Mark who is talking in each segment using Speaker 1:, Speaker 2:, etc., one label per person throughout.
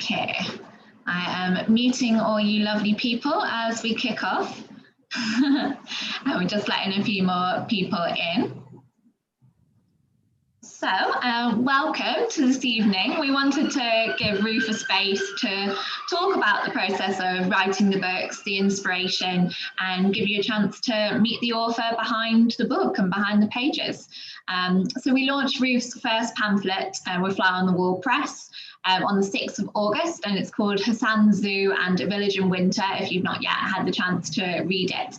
Speaker 1: Okay, I am muting all you lovely people as we kick off. And we're just letting a few more people in. So, welcome to this evening. We wanted to give Ruth a space to talk about the process of writing the books, the inspiration, and give you a chance to meet the author behind the book and behind the pages. So we launched Ruth's first pamphlet with Fly on the Wall Press on the 6th of August, and it's called Hassan's Zoo and A Village in Winter, if you've not yet had the chance to read it.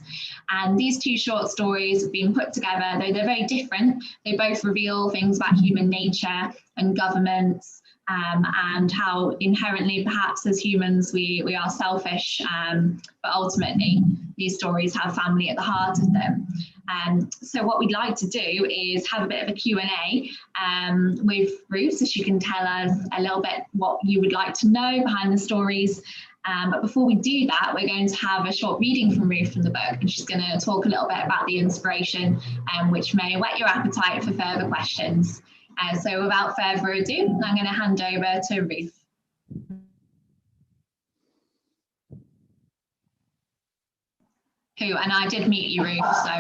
Speaker 1: And these two short stories have been put together, though they're very different. They both reveal things about human nature and governments, and how inherently, perhaps as humans, we are selfish, but ultimately these stories have family at the heart of them. So what we'd like to do is have a bit of a Q&A with Ruth, so she can tell us a little bit what you would like to know behind the stories. But before we do that, we're going to have a short reading from Ruth from the book, and she's going to talk a little bit about the inspiration, which may whet your appetite for further questions. So without further ado, I'm going to hand over to Ruth. And I did meet you, Ruth, so.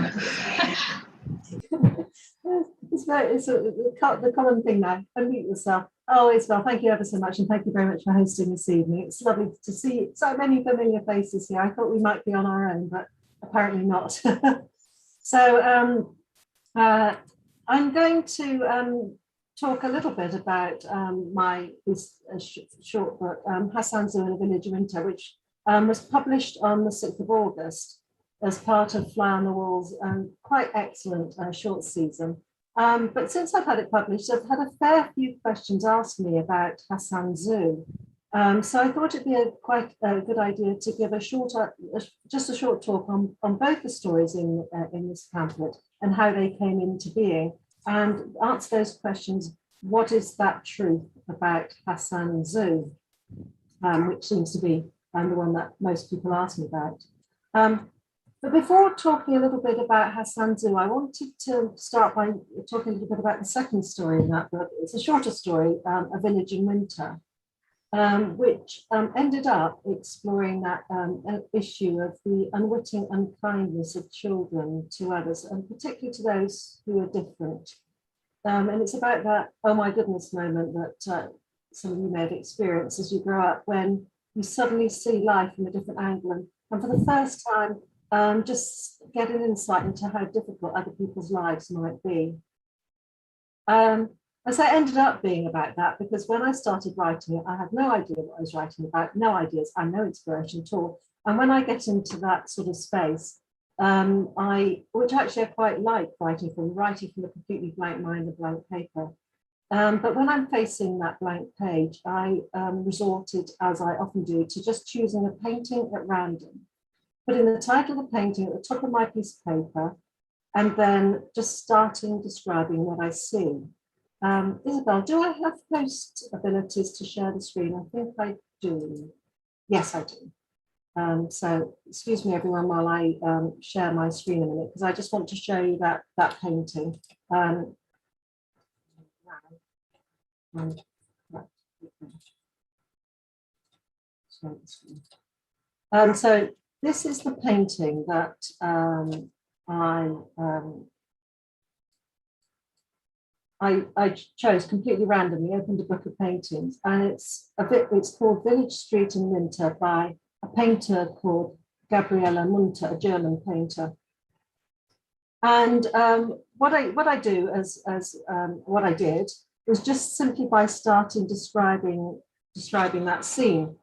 Speaker 2: it's the common thing now. Unmute yourself. Oh, Isabel, thank you ever so much, and thank you very much for hosting this evening. It's lovely to see so many familiar faces here. I thought we might be on our own, but apparently not. So I'm going to talk a little bit about this short book, Hassan's Zoo and A Village in Winter, which was published on the 6th of August as part of Fly on the Wall's quite excellent short season. But since I've had it published, I've had a fair few questions asked me about Hassan's Zoo. So I thought it'd be quite a good idea to give just a short talk on both the stories in this pamphlet and how they came into being, and answer those questions. What is that truth about Hassan's Zoo, which seems to be the one that most people ask me about. But before talking a little bit about Hassan's Zoo, I wanted to start by talking a little bit about the second story in that book. It's a shorter story, A Village in Winter, which ended up exploring that issue of the unwitting unkindness of children to others, and particularly to those who are different. And it's about that, oh my goodness moment that some of you may have experienced as you grow up, when you suddenly see life from a different angle, and for the first time, just get an insight into how difficult other people's lives might be. And so it ended up being about that, because when I started writing it, I had no idea what I was writing about, no ideas, and no inspiration at all. And when I get into that sort of space, which actually I quite like writing from a completely blank mind and blank paper. But when I'm facing that blank page, I resorted, as I often do, to just choosing a painting at random, putting the title of the painting at the top of my piece of paper, and then just starting describing what I see. Isabel, do I have post abilities to share the screen? I think I do. Yes, I do. So excuse me, everyone, while I share my screen a minute, because I just want to show you that painting. So this is the painting that I chose completely randomly, opened a book of paintings, and it's called Village Street in Winter by a painter called Gabriele Munter, a German painter. And what I do what I did was just simply by starting describing that scene.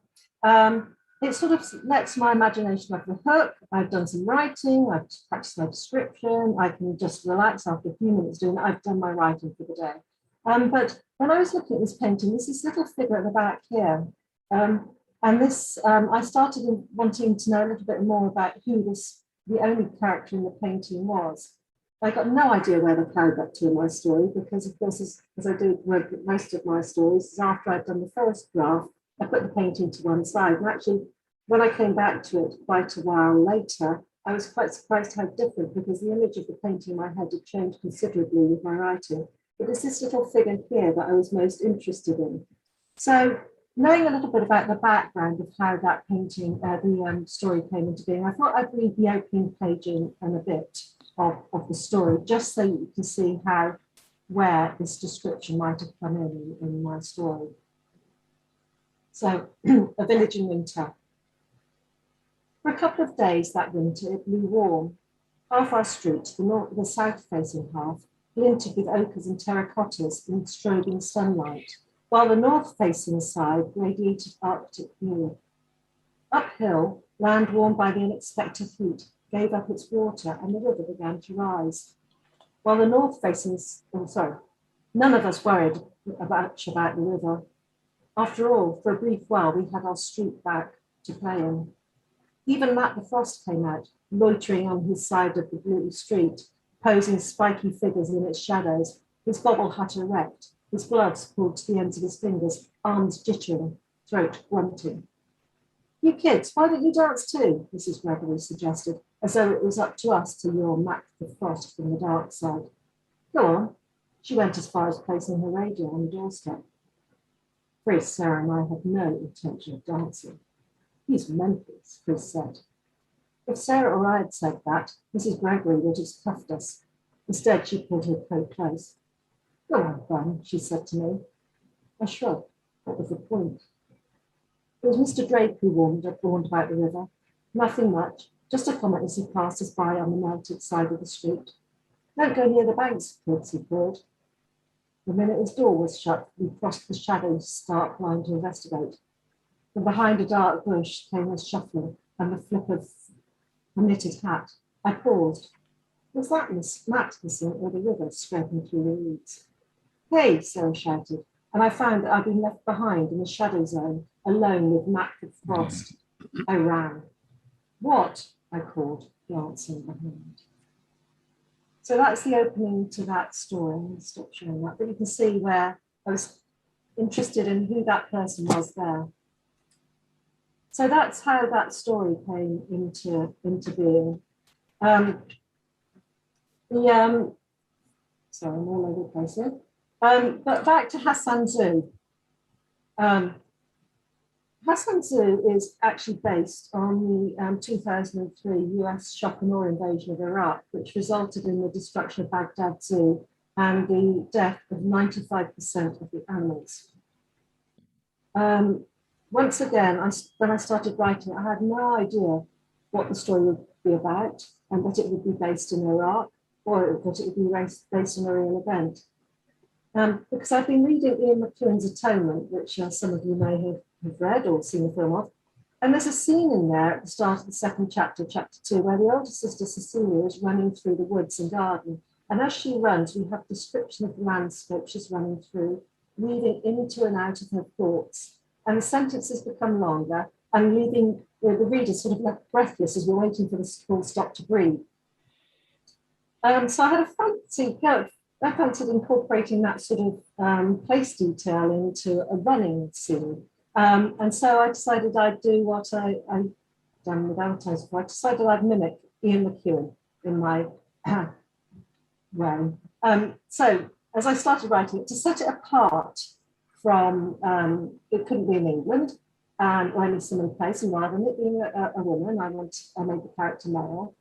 Speaker 2: It sort of lets my imagination off the hook. I've done some writing, I've practiced my description, I can just relax after a few minutes doing that. I've done my writing for the day. But when I was looking at this painting, there's this little figure at the back here. And this, I started wanting to know a little bit more about who the only character in the painting was. I got no idea where the cow got to in my story, because of course, as I do with most of my stories, after I've done the first draft, I put the painting to one side. And actually, when I came back to it quite a while later, I was quite surprised how different, because the image of the painting in my head had changed considerably with my writing. But it's this little figure here that I was most interested in. So knowing a little bit about the background of how that painting, the story came into being, I thought I'd read the opening page and a bit of the story, just so you can see where this description might have come in my story. So, a village in winter. For a couple of days that winter, it blew warm. Half our street, the south-facing half, glinted with ochres and terracottas in strobing sunlight, while the north-facing side radiated Arctic blue. Uphill, land warmed by the unexpected heat gave up its water and the river began to rise. While the north-facing, none of us worried much about the river. After all, for a brief while, we had our street back to play in. Even Matt the Frost came out, loitering on his side of the blue street, posing spiky figures in its shadows, his bobble hat erect, his gloves pulled to the ends of his fingers, arms jittering, throat grunting. You kids, why don't you dance too? Mrs. Gregory suggested, as though it was up to us to lure Matt the Frost from the dark side. Go on. She went as far as placing her radio on the doorstep. Chris, Sarah, and I had no intention of dancing. He's mental, Chris said. If Sarah or I had said that, Mrs. Gregory would have cuffed us. Instead, she pulled her coat close. Go on, Bun, she said to me. I shrugged. What was the point? It was Mr. Drake who warned about the river. Nothing much, just a comment as he passed us by on the melted side of the street. Don't go near the banks, kids, he called. The minute his door was shut, we crossed the shadowed stark line to investigate. From behind a dark bush came a shuffling and the flip of a knitted hat. I paused. Was that Matt missing or the river scraping through the reeds? Hey, Sarah shouted, and I found that I'd been left behind in the shadow zone, alone with Matt the Frost. I ran. What? I called, glancing behind. So that's the opening to that story. I'll stop showing that, but you can see where I was interested in who that person was there. So that's how that story came into being. Sorry, I'm all over the place here. But back to Hassan Zoo. Hassan Zoo is actually based on the 2003 US shock and awe invasion of Iraq, which resulted in the destruction of Baghdad Zoo and the death of 95% of the animals. Once again, when I started writing it, I had no idea what the story would be about and that it would be based in Iraq or that it would be based on a real event. Because I've been reading Ian McEwan's Atonement, which some of you may have read or seen the film of, and there's a scene in there at the start of the second chapter, chapter 2, where the older sister Cecilia is running through the woods and garden. And as she runs, we have description of the landscape she's running through, weaving into and out of her thoughts. And the sentences become longer and leaving the reader sort of left breathless as we're waiting for the full stop to breathe. So I had I fancied incorporating that sort of place detail into a running scene. And so I decided I'd do what I've done with advertising before. I decided I'd mimic Ian McEwan in my way. So as I started writing it, to set it apart from, it couldn't be in England or any similar place, and rather than it being a woman, I made the character male.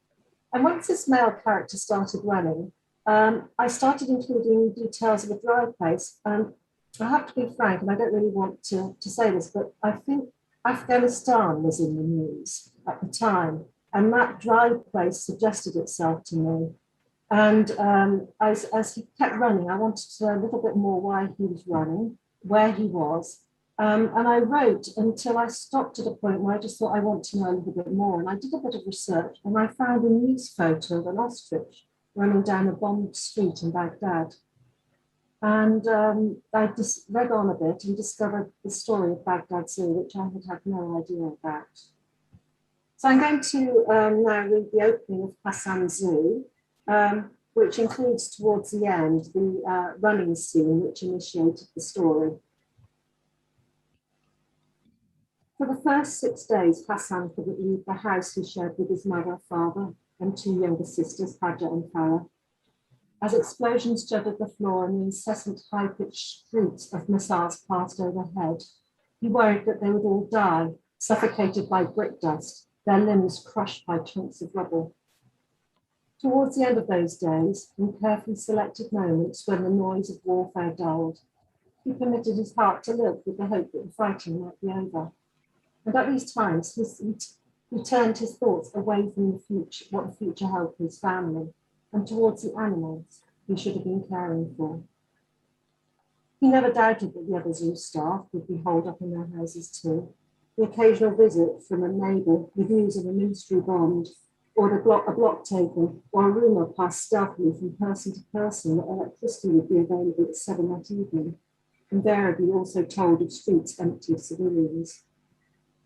Speaker 2: And once this male character started running, I started including details of a dry place. And I have to be frank, and I don't really want to say this, but I think Afghanistan was in the news at the time. And that dry place suggested itself to me. And as he kept running, I wanted to know a little bit more why he was running, where he was. And I wrote until I stopped at a point where I just thought I want to know a little bit more. And I did a bit of research and I found a news photo of an ostrich running down a bombed street in Baghdad. And I just read on a bit and discovered the story of Baghdad Zoo, which I had no idea about. So I'm going to now read the opening of Hassan Zoo, which includes towards the end the running scene which initiated the story. For the first 6 days, Hassan couldn't leave the house he shared with his mother, father, and 2 younger sisters, Haja and Farah. As explosions jutted the floor and the incessant high-pitched shrieks of missiles passed overhead, He worried that they would all die, suffocated by brick dust, their limbs crushed by chunks of rubble. Towards the end of those days, in carefully selected moments when the noise of warfare dulled, he permitted his heart to live with the hope that the fighting might be over. And at these times, he turned his thoughts away from the future, what the future held for his family, and towards the animals he should have been caring for. He never doubted that the other zoo staff would be holed up in their houses too. The occasional visit from a neighbour with news of a ministry bond, or a block taken, or a rumour passed stealthily from person to person that electricity would be available at 7 that evening, invariably also told of streets empty of civilians.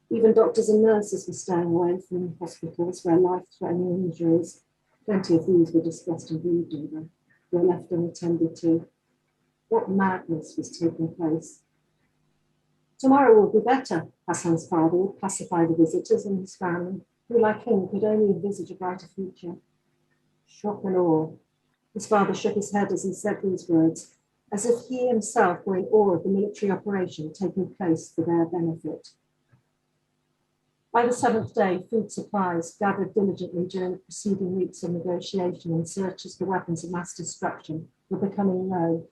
Speaker 2: Even doctors and nurses were staying away from hospitals where life-threatening injuries, plenty of these were discussed and grieved over, were left unattended to. What madness was taking place? Tomorrow will be better, Hassan's father would pacify the visitors and his family, who, like him, could only envisage a brighter future. Shock and awe. His father shook his head as he said these words, as if he himself were in awe of the military operation taking place for their benefit. By the 7th day, food supplies, gathered diligently during the preceding weeks of negotiation and searches for weapons of mass destruction, were becoming low.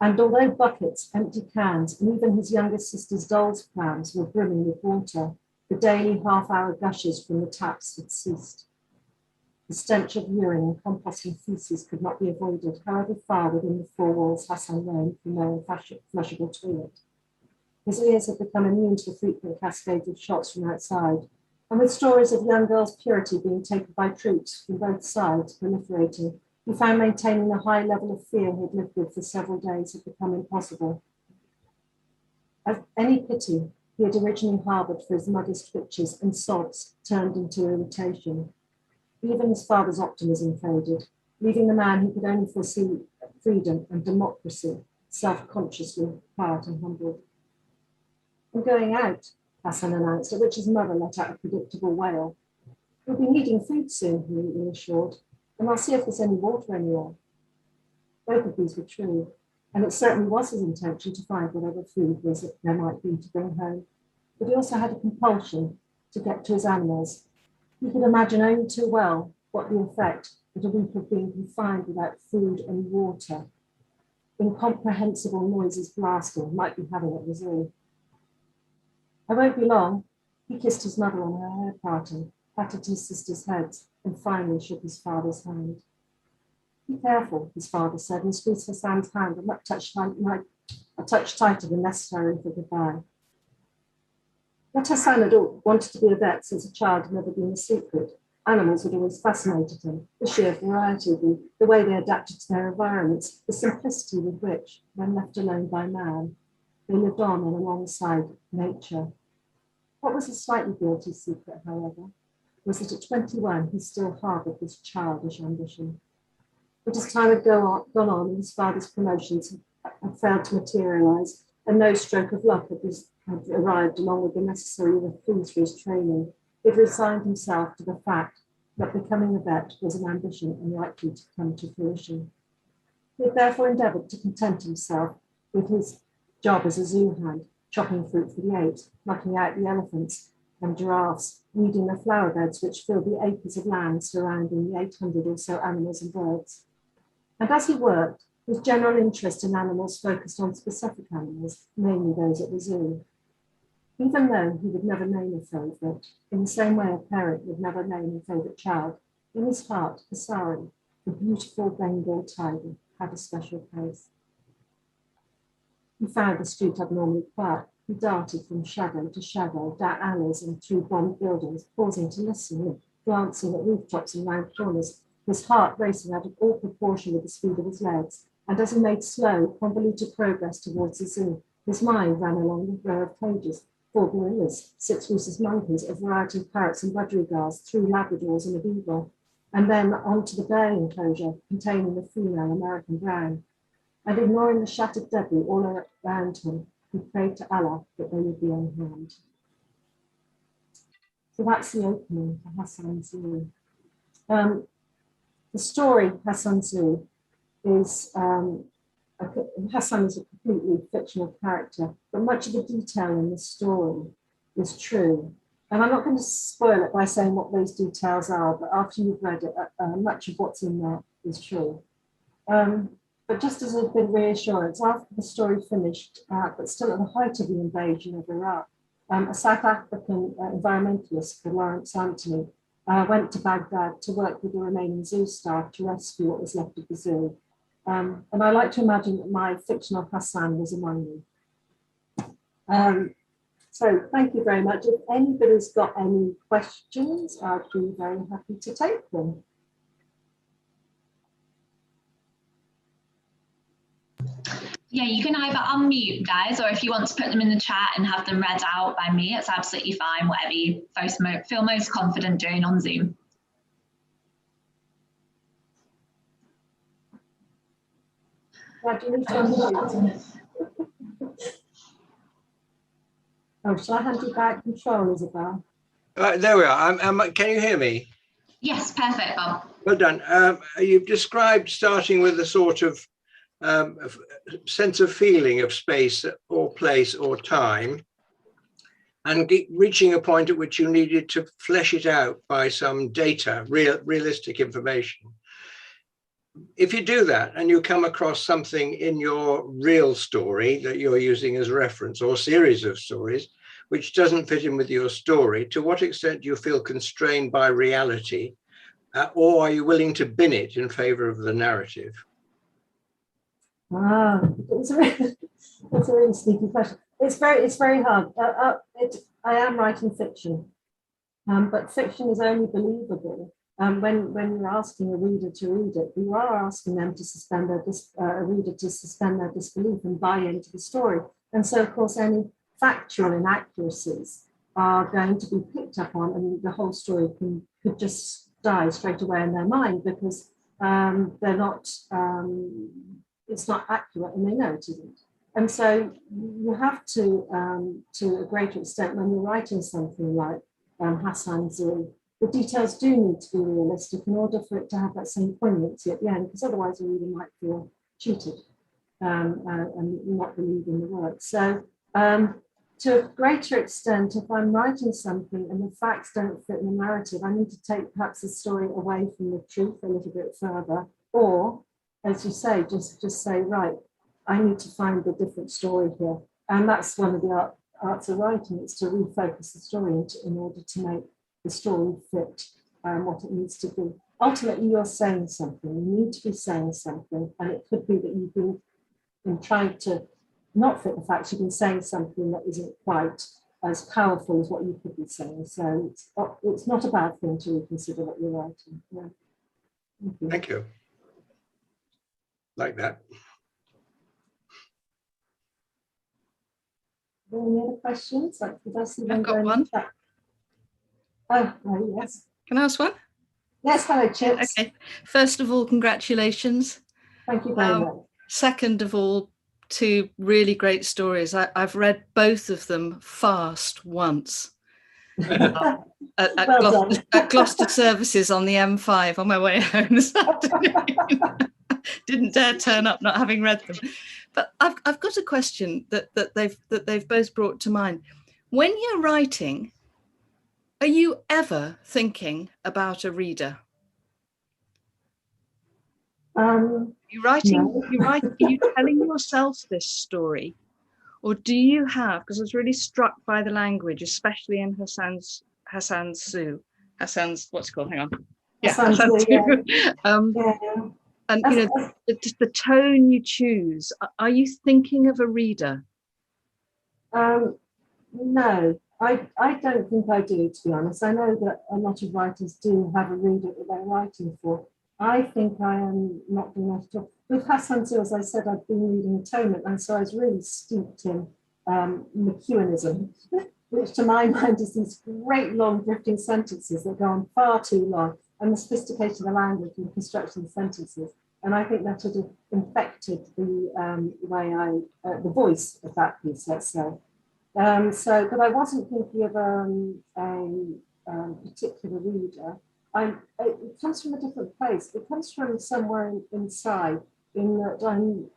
Speaker 2: And although buckets, empty cans, and even his youngest sister's doll's prams were brimming with water, the daily half-hour gushes from the taps had ceased. The stench of urine and composting feces could not be avoided, however far within the 4 walls Hassan roamed from their unflushable toilet. His ears had become immune to the frequent cascades of shots from outside, and with stories of young girls' purity being taken by troops from both sides proliferating, he found maintaining the high level of fear he had lived with for several days had become impossible. Of any pity he had originally harboured for his mother's twitches and sobs turned into irritation. Even his father's optimism faded, leaving the man who could only foresee freedom and democracy self-consciously quiet and humbled. "I'm going out," Hassan announced, at which his mother let out a predictable wail. "We'll be needing food soon," he reassured, "and I'll see if there's any water anywhere." Both of these were true, and it certainly was his intention to find whatever food there might be to bring home. But he also had a compulsion to get to his animals. He could imagine only too well what the effect that a week of being confined without food and water, incomprehensible noises blasting, might be having at the zoo. "I won't be long." He kissed his mother on her hair parting, patted his sister's heads, and finally shook his father's hand. "Be careful," his father said, and squeezed Hassan's hand a touch tighter than necessary for goodbye. That Hassan had wanted to be a vet since a child had never been a secret. Animals had always fascinated him, the sheer variety of them, the way they adapted to their environments, the simplicity with which, when left alone by man, they lived on and alongside nature. What was a slightly guilty secret, however, was that at 21 he still harboured this childish ambition. But as time had gone on and his father's promotions had failed to materialise, and no stroke of luck had arrived along with the necessary fees for his training, he had resigned himself to the fact that becoming a vet was an ambition unlikely to come to fruition. He had therefore endeavoured to content himself with his job as a zoo hand, chopping fruit for the apes, knocking out the elephants and giraffes, weeding the flower beds which filled the acres of land surrounding the 800 or so animals and birds. And as he worked, his general interest in animals focused on specific animals, mainly those at the zoo. Even though he would never name a favourite, in the same way a parent would never name a favourite child, in his heart, Asari, the beautiful Bengal tiger, had a special place. He found the street abnormally quiet. He darted from shadow to shadow, down alleys and through bombed buildings, pausing to listen and glancing at rooftops and round corners, his heart racing out of all proportion with the speed of his legs. And as he made slow, convoluted progress towards the zoo, his mind ran along the row of cages, 4 gorillas, 6 rhesus monkeys, a variety of parrots and budgerigars, 3 labradors and a beagle, and then on to the bear enclosure containing the female American brown. And ignoring the shattered debris all around him, he prayed to Allah that they would be unharmed. So that's the opening for Hassan Zoo. The story, Hassan Zoo, is Hassan is a completely fictional character, but much of the detail in the story is true. And I'm not going to spoil it by saying what those details are, but after you've read it, much of what's in there is true. But just as a bit of reassurance, after the story finished, but still at the height of the invasion of Iraq, a South African environmentalist called Lawrence Anthony went to Baghdad to work with the remaining zoo staff to rescue what was left of the zoo. And I like to imagine that my fictional Hassan was among them. So thank you very much. If anybody's got any questions, I'd be very happy to take them.
Speaker 1: Yeah, you can either unmute, guys, or if you want to put them in the chat and have them read out by me, it's absolutely fine, whatever you feel most confident doing on Zoom.
Speaker 2: Yeah, do you need to unmute? Oh, shall I hand you back control, Isabel?
Speaker 3: There we are. Can you hear me?
Speaker 1: Yes, perfect, Bob.
Speaker 3: Well done. You've described starting with a sort of sense of feeling of space or place or time, and reaching a point at which you needed to flesh it out by some data, realistic information. If you do that and you come across something in your real story that you're using as reference, or series of stories, which doesn't fit in with your story, to what extent do you feel constrained by reality, or are you willing to bin it in favor of the narrative?
Speaker 2: That's a really sneaky question. It's very hard. I am writing fiction, but fiction is only believable when you're asking a reader to read it. You are asking them to suspend a reader to suspend their disbelief and buy into the story. And so, of course, any factual inaccuracies are going to be picked up on, and the whole story could just die straight away in their mind because they're not. It's not accurate, and they know it isn't. And so you have to a greater extent, when you're writing something like Hassan Zoo, the details do need to be realistic in order for it to have that same poignancy at the end, because otherwise the reader might feel cheated and not believe in the work. So to a greater extent, if I'm writing something and the facts don't fit in the narrative, I need to take perhaps the story away from the truth a little bit further, or as you say, just say, right, I need to find a different story here. And that's one of the arts of writing, is to refocus the story in order to make the story fit what it needs to be. Ultimately, you're saying something. You need to be saying something. And it could be that you've been trying to not fit the facts. You've been saying something that isn't quite as powerful as what you could be saying. So it's not a bad thing to reconsider what you're writing. Yeah.
Speaker 3: Thank you. Like that.
Speaker 2: Any other questions?
Speaker 4: I've got one.
Speaker 2: Oh, yes.
Speaker 4: Can I ask one?
Speaker 2: Yes, hello, Chips.
Speaker 4: Okay. First of all, congratulations.
Speaker 2: Thank you very much.
Speaker 4: Second of all, two really great stories. I've read both of them fast once. At Gloucester Services on the M5 on my way home this afternoon. Didn't dare turn up not having read them. But I've got a question that they've both brought to mind. When you're writing, are you ever thinking about a reader? You're writing, no. Are you telling yourself this story? Or do you have, because I was really struck by the language, especially in Hassan's what's it called? Hang on. Yeah, Hassan's Zoo. Yeah. And you know, just the tone you choose. Are you thinking of a reader?
Speaker 2: No, I don't think I do, to be honest. I know that a lot of writers do have a reader that they're writing for. I think I am not doing that at all. With Hassan Zoo, as I said, I've been reading Atonement, and so I was really steeped in McEwenism, which to my mind is these great long drifting sentences that go on far too long, and the sophistication of the language and the construction of sentences. And I think that sort of infected the way the voice of that piece, let's say. But I wasn't thinking of a particular reader. It comes from a different place. It comes from somewhere inside, in that I'm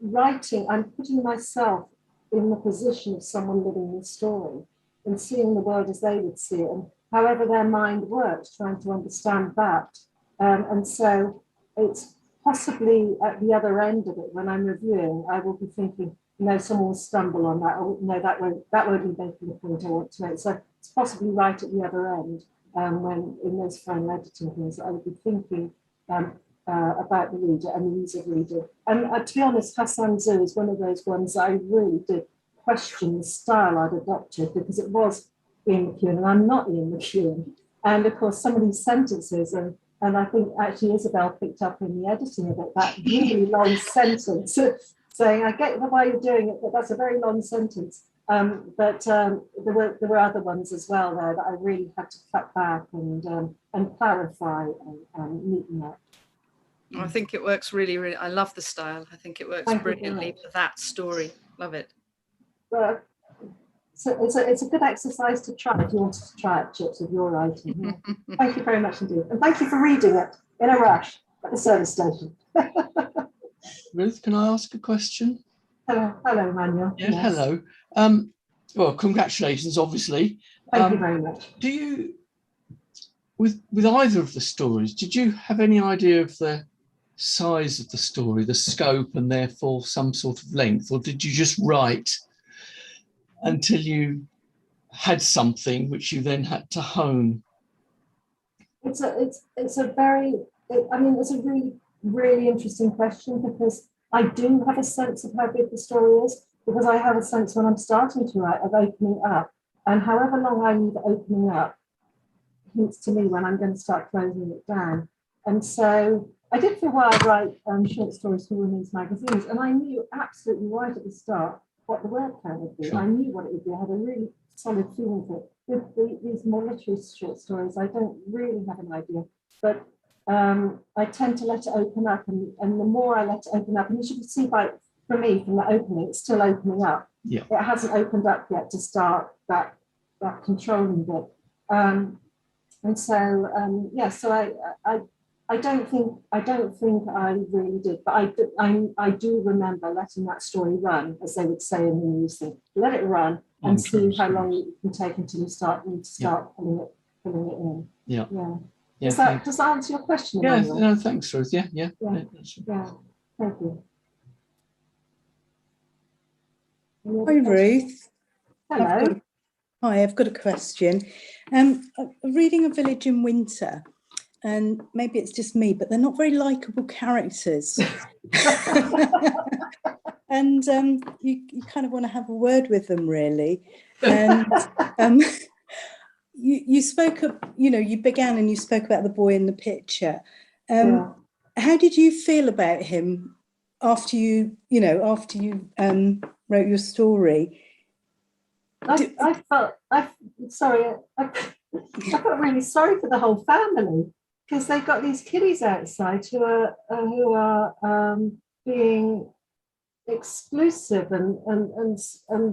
Speaker 2: writing, I'm putting myself in the position of someone living the story and seeing the world as they would see it, and however their mind works, trying to understand that. And so it's possibly at the other end of it, when I'm reviewing, I will be thinking, no, someone will stumble on that, or no, that won't be making the point I want to make. So it's possibly right at the other end, when in those final editing things, I would be thinking about the reader and the ease of reading. And to be honest, Hassan Zoo is one of those ones that I really did question the style I'd adopted, because it was Ian McEwan and I'm not Ian McEwan. And of course, some of these sentences, and I think actually Isabel picked up in the editing of it, that really long sentence saying, I get why you're doing it, but that's a very long sentence. But there were other ones as well there that I really had to cut back and clarify and neaten up.
Speaker 4: I think it works really, really. I love the style. I think it works brilliantly for that story. Love it.
Speaker 2: Well, so it's a good exercise to try if you wanted to try it, Chips, with your writing. Yeah. Thank you very much indeed. And thank you for reading it in a rush at the service station.
Speaker 5: Ruth, can I ask a question?
Speaker 2: Hello, Manuel.
Speaker 5: Yeah, yes. Hello. Well, congratulations, obviously.
Speaker 2: Thank you very much.
Speaker 5: Do you, with either of the stories, did you have any idea of the size of the story, the scope, and therefore some sort of length, or did you just write until you had something which you then had to hone?
Speaker 2: It's a really, really interesting question, because I do have a sense of how big the story is, because I have a sense when I'm starting to write of opening up, and however long I leave opening up hints to me when I'm going to start closing it down. And so I did for a while write short stories for women's magazines, and I knew absolutely right at the start what the word count would be. Sure. I knew what it would be. I had a really solid feeling for it. With these more literary short stories, I don't really have an idea, but I tend to let it open up, and the more I let it open up, and as you can see for me from the opening, it's still opening up. Yeah. It hasn't opened up yet to start that controlling bit. And so so I don't think I really did, but I do remember letting that story run, as they would say in the news thing. Let it run and see how long it can take until you start pulling it in. Yeah. Yeah. Yeah. Does that answer your question?
Speaker 5: Yeah. No, thanks, Ruth. Yeah. Yeah.
Speaker 2: Thank you.
Speaker 6: Hi, Ruth.
Speaker 2: Hello.
Speaker 6: I've got a question. I'm reading A Village in Winter, and maybe it's just me, but they're not very likable characters. And you kind of want to have a word with them, really. And you spoke of, you began and you spoke about the boy in the picture. How did you feel about him after you wrote your story?
Speaker 2: I felt really sorry for the whole family, because they've got these kiddies outside who are being exclusive and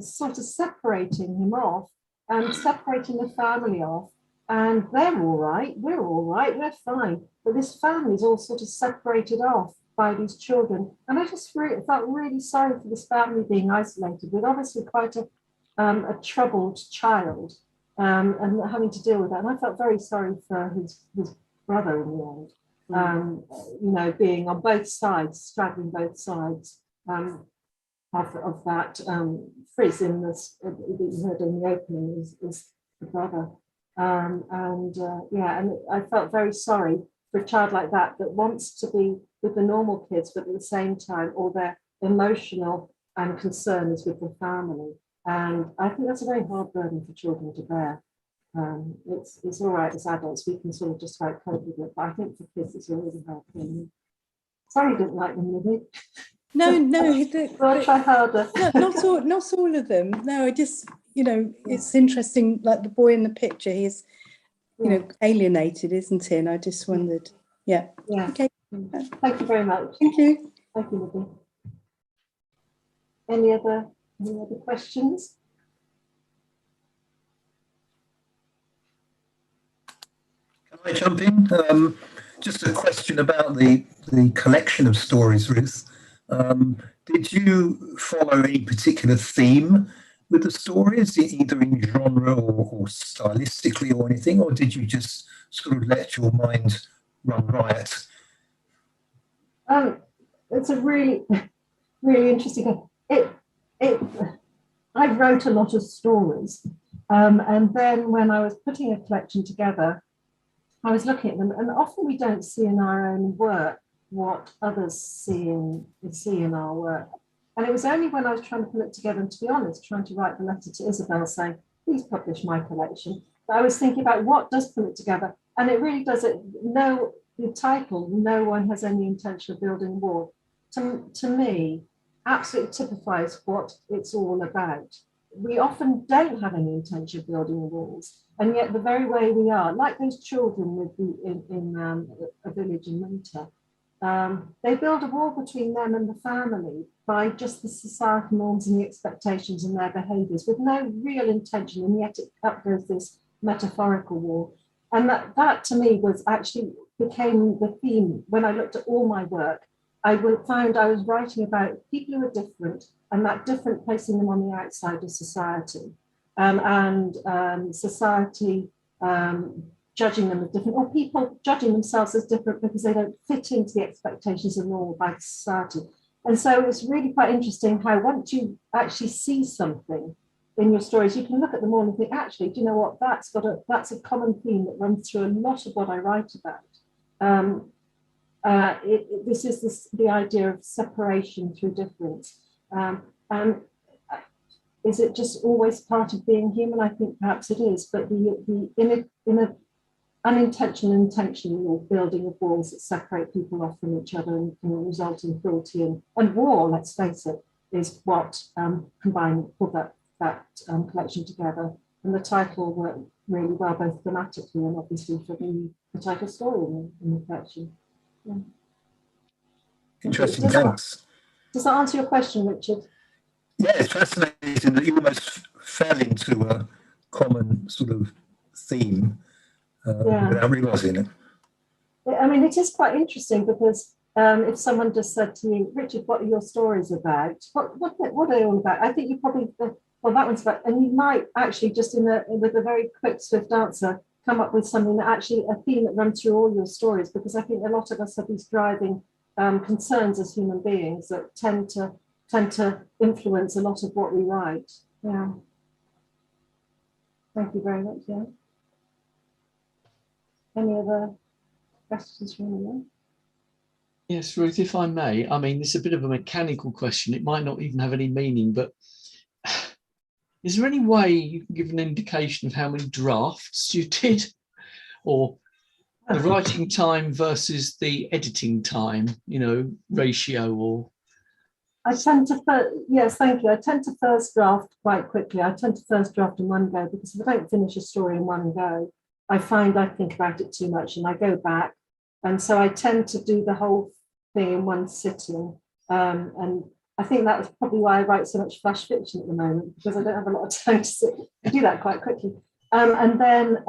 Speaker 2: sort of separating him off and separating the family off. And they're all right, we're all right, we're fine. But this family's all sort of separated off by these children. And I just felt really sorry for this family being isolated with obviously quite a troubled child and having to deal with that. And I felt very sorry for his brother in the end, being on both sides, straddling both sides of that. Frizz in this that you heard in the opening is the brother. And I felt very sorry for a child like that wants to be with the normal kids, but at the same time, all their emotional and concern is with the family. And I think that's a very hard burden for children to bear. It's all right as adults, we can sort of just about cope with it, but I think for kids it's a really hard thing. Sorry you didn't like them, Libby.
Speaker 6: No.
Speaker 2: I'll try harder.
Speaker 6: Not all of them. No, I just, it's interesting, like the boy in the picture, he's, alienated, isn't he? And I just wondered, yeah. Okay.
Speaker 2: Thank you very much.
Speaker 6: Thank you.
Speaker 2: Thank you, Libby. Any other questions?
Speaker 7: Can I jump in? Just a question about the collection of stories, Ruth. Did you follow any particular theme with the stories, either in genre or stylistically or anything, or did you just sort of let your mind run riot?
Speaker 2: It's a really, really interesting. I wrote a lot of stories, and then when I was putting a collection together, I was looking at them, and often we don't see in our own work what others see in our work. And it was only when I was trying to put it together, and to be honest, trying to write the letter to Isabel saying, please publish my collection, that I was thinking about what does put it together. And it really does it. No, the title, No One Has Any Intention of Building a Wall, to me, absolutely typifies what it's all about. We often don't have any intention of building walls, and yet the very way we are, like those children with in a village in winter, they build a wall between them and the family by just the societal norms and the expectations and their behaviours with no real intention, and yet up goes this metaphorical wall. And that to me was actually became the theme when I looked at all my work. I found I was writing about people who are different, and that different placing them on the outside of society, and society judging them as different, or people judging themselves as different because they don't fit into the expectations of normal by society. And so it's really quite interesting how once you actually see something in your stories, you can look at them all and think, actually, do you know what? That's a common theme that runs through a lot of what I write about. This is the idea of separation through difference. And is it just always part of being human? I think perhaps it is, but in a unintentional, intentional building of walls that separate people off from each other and can result in cruelty and war, let's face it, is what combined put that collection together. And the title worked really well, both thematically and obviously for the title story in the collection. Yeah.
Speaker 7: Interesting, thanks.
Speaker 2: Does that answer your question, Richard?
Speaker 7: Yeah, it's fascinating that you almost fell into a common sort of theme without realising it.
Speaker 2: I mean, it is quite interesting because if someone just said to you, Richard, what are your stories about? What are they all about? I think you probably, well, that one's about, and you might actually just with a very quick, swift answer, come up with something that actually a theme that runs through all your stories, because I think a lot of us have these driving concerns as human beings that tend to influence a lot of what we write. Yeah. Thank you very much. Yeah. Any other questions from anyone?
Speaker 5: Yes, Ruth, if I may. I mean, it's a bit of a mechanical question. It might not even have any meaning, but is there any way you can give an indication of how many drafts you did, or the writing time versus the editing time, ratio? Or
Speaker 2: I tend to, yes, thank you. I tend to first draft quite quickly. I tend to first draft in one go, because if I don't finish a story in one go, I find I think about it too much and I go back. And so I tend to do the whole thing in one sitting. And I think that was probably why I write so much flash fiction at the moment, because I don't have a lot of time to do that quite quickly. And then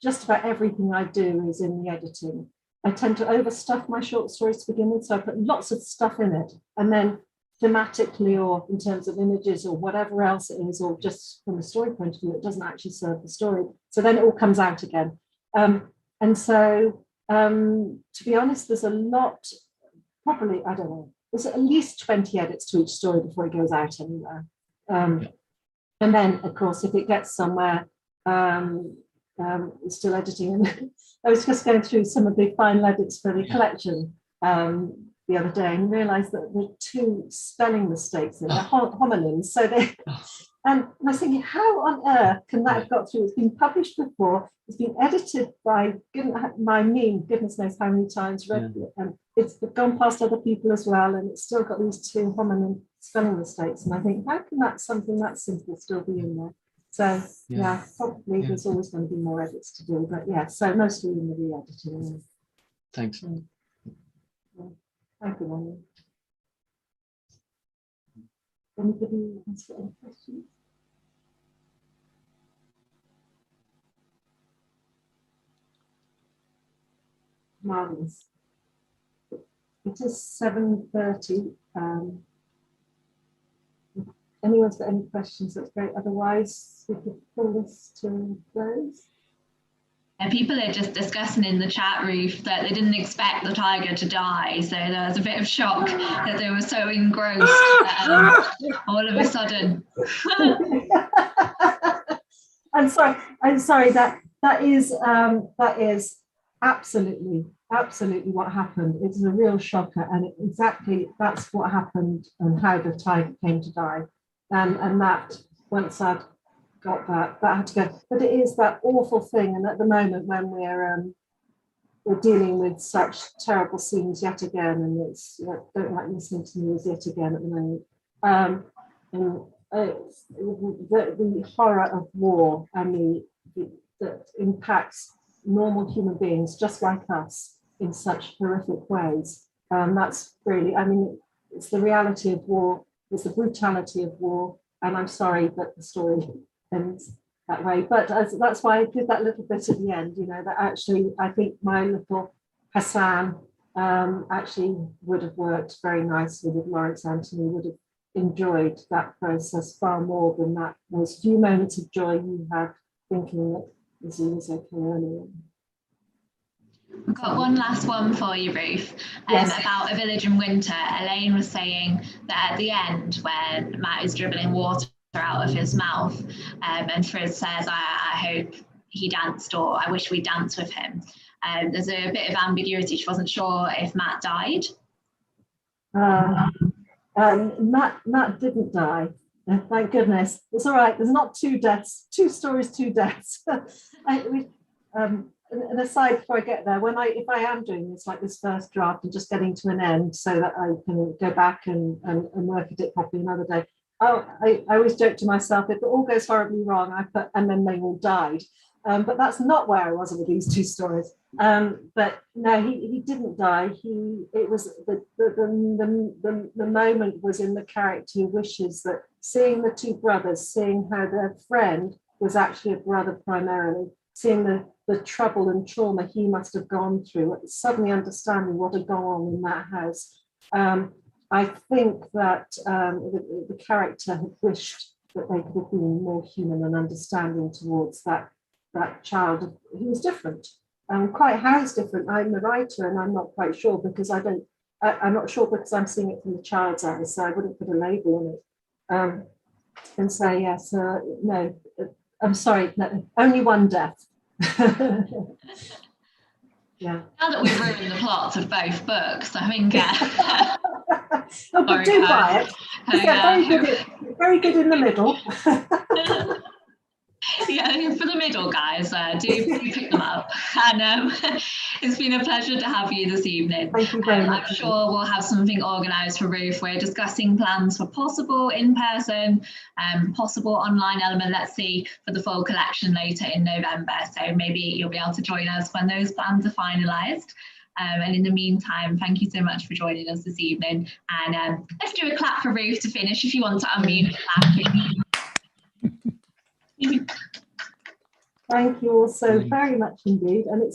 Speaker 2: just about everything I do is in the editing. I tend to overstuff my short stories to begin with, so I put lots of stuff in it, and then thematically or in terms of images or whatever else it is, or just from a story point of view, it doesn't actually serve the story. So then it all comes out again. And so, to be honest, there's a lot, probably, I don't know, there's at least 20 edits to each story before it goes out anywhere. And then, of course, if it gets somewhere, still editing. And I was just going through some of the final edits for the collection the other day and realised that there were 2 spelling mistakes in there, homonyms. So and I was thinking, how on earth can that have got through? It's been published before, it's been edited by goodness knows how many times, and it's gone past other people as well, and it's still got these 2 homonym spelling mistakes. And I think, how can that something that simple still be in there? So probably there's always going to be more edits to do, but so mostly in the re-editing.
Speaker 5: Thanks.
Speaker 2: Thank you, Ronnie. Anybody has got any questions? Marvelous. it is 7:30. If anyone's got any questions, that's great. Otherwise, we could pull this to close.
Speaker 1: And people are just discussing in the chat, Ruth, that they didn't expect the tiger to die. So there was a bit of shock that they were so engrossed all of a sudden.
Speaker 2: I'm sorry. That is absolutely what happened. It's a real shocker, and exactly that's what happened and how the tiger came to die. And that once I'd got that had to go. But it is that awful thing, and at the moment when we're dealing with such terrible scenes yet again, and it's don't like listening to news yet again at the moment. And the horror of war and that impacts normal human beings just like us in such horrific ways. That's really, I mean, it's the reality of war, it's the brutality of war, and I'm sorry that the story ends that way. But that's why I did that little bit at the end, you know, that actually I think my little Hassan actually would have worked very nicely with Lawrence Anthony, would have enjoyed that process far more than those few moments of joy you had thinking that Izzy was okay earlier.
Speaker 1: We've got one last one for you, Ruth,
Speaker 2: Yes.
Speaker 1: about A Village in Winter. Elaine was saying that at the end, when Matt is dribbling water out of his mouth, and Frizz says, I hope he danced, or I wish we danced with him. There's a bit of ambiguity. She wasn't sure if Matt died.
Speaker 2: Matt didn't die. Thank goodness. It's all right. There's not two deaths. Two stories, two deaths. And aside before I get there, if I am doing this, like this first draft and just getting to an end so that I can go back and work at it properly another day. I always joke to myself, if it all goes horribly wrong, I put, and then they all died. But that's not where I was with these two stories. But no, he didn't die. It was the moment was in the character who wishes that seeing the two brothers, seeing how their friend was actually a brother primarily, seeing the trouble and trauma he must have gone through, suddenly understanding what had gone on in that house. I think that the character had wished that they could have been more human and understanding towards that child who was different. Quite how is different. I'm the writer and I'm not quite sure because I'm not sure because I'm seeing it from the child's eyes, so I wouldn't put a label on it and say yes, no. I'm sorry, no, only one death. Yeah.
Speaker 1: Now that we've ruined the plots of both books, I think.
Speaker 2: Oh, but do buy it. Very good in the middle.
Speaker 1: Yeah, for the middle, guys, do pick them up. And it's been a pleasure to have you this evening.
Speaker 2: Thank you very much.
Speaker 1: I'm sure we'll have something organised for Ruth. We're discussing plans for possible in-person, possible online element, let's see, for the full collection later in November. So maybe you'll be able to join us when those plans are finalised. And in the meantime, thank you so much for joining us this evening. And let's do a clap for Ruth to finish. If you want to unmute and clap.
Speaker 2: Thank you all so very much indeed, and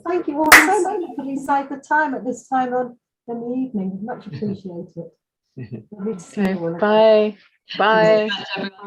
Speaker 2: thank you all so much for putting aside the time at this time in the evening. Much appreciated.
Speaker 8: Okay, bye. Bye.
Speaker 1: Thanks, everyone.